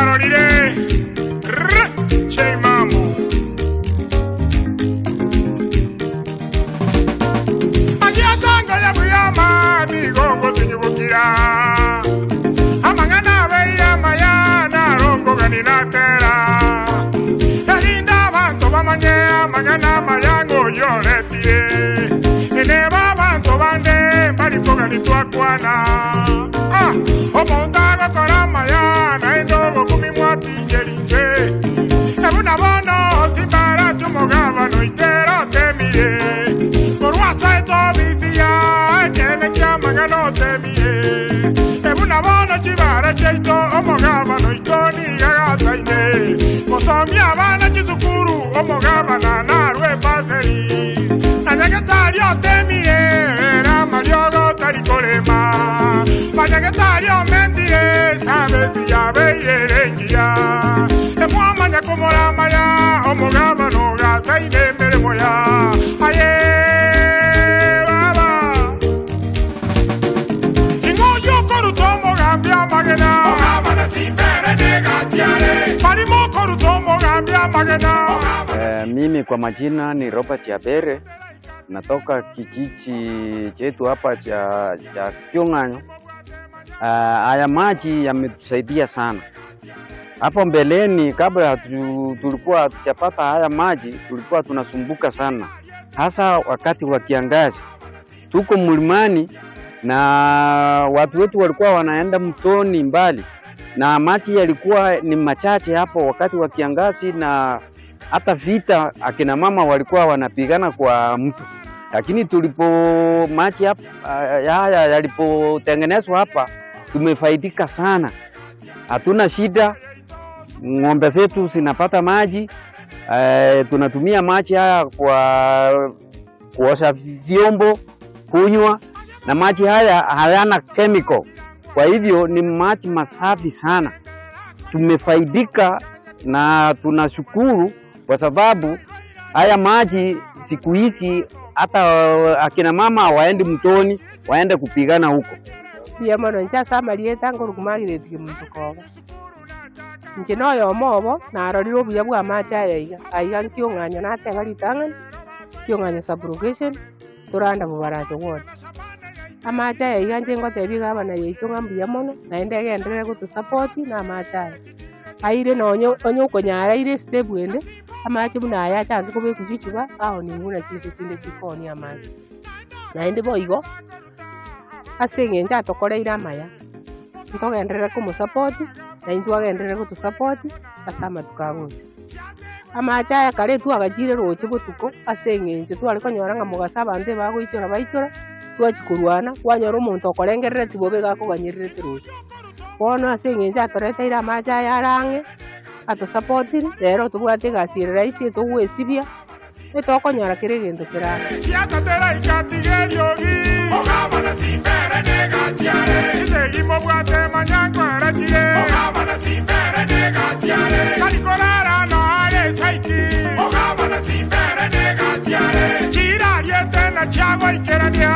narorire cheimamu agiatanga ya buyama migongo tinyubukira amangana beya mayana rongo ganinatera yalinda abantu bamanye amangana mayango yoretie eneba abantu bande bariko ganitwakwana omondaga korama yana endogo kumimwatingelinze ebuna bono simbara cy'umugabano itera temire korwasa etobisiya ekene cyamagano temire ebuna bono kibara cyeito omugabano itoni yagasaine musomi abana kizukuru omugabana narwe paseri nanyagetari otemire ramaryogo tarikolema Mañagetari omendie, sabes ya beyerengia. Emwamanya kumora maya, omugaba no gasa indemere moya. Aye baba. Ingoyo korutomo gambia magena. Omugaba na simbere negasiare. Marimo korutomo gambia magena. Mimi kwa majina ni Robert Yabere. Natoka kijiji chetu hapa cha Kyong'anyo. Haya maji yametusaidia sana. Hapo mbeleni kabla tulikuwa tutapata haya maji tulikuwa tunasumbuka sana. Hasa wakati wa kiangazi. Tuko mlimani na watu wetu walikuwa wanaenda mtoni mbali. Na maji yalikuwa ni machache hapo wakati wa kiangazi na hata vita akina mama walikuwa wanapigana kwa mto. Lakini tulipo maji hapa yalipotengenezwa hapa tumefaidika sana. Hatuna shida, ng'ombe zetu zinapata maji. Tunatumia maji haya kwa kuosha vyombo, kunywa, na maji haya hayana chemical. Kwa hivyo ni maji masafi sana. Tumefaidika na tunashukuru kwa sababu haya maji siku hizi hata akina mama waende mtoni, waende kupigana huko. Yamano ncha samarie tango rukumagire tikimutukoga. Nchino yo mobo na aroriro buya bwa macha yaiga. Aiga Kyong'anyo na tegaritanga. Kyong'anyo subrogation turanda mubaracho won. Amacha yaiga njengo tebiga bana yaitunga mbuya mono na endege endere gutu support na macha. Aire no onyo konyara ire step wende. Amacha buna ya tango ko be kujichuba aho ni nguna chise chinde chikoni amacha. Na ende boigo asenge nja tokoreira maya ntogenderere kumusupport na intwagenderere gutusupport asama tukaguti amacha ya kare twagachire roche butuko asenge nje twari konyora nga mugasaba ande bagoichora baichora twachikurwana kwanyora umuntu okorengerere tibobe gakuganyirire tiroche bono asenge nja toreteira amacha ya range atusupport rero tubwate gasirira isi tugwesibia etokonyora kire gento kirana siasa tera ikatigeryogi ogabana simbere negasiare isegimo bwate manyangwara chire ogabana simbere negasiare kalikorara no ale saiti ogabana simbere negasiare chira riete na chago ikerania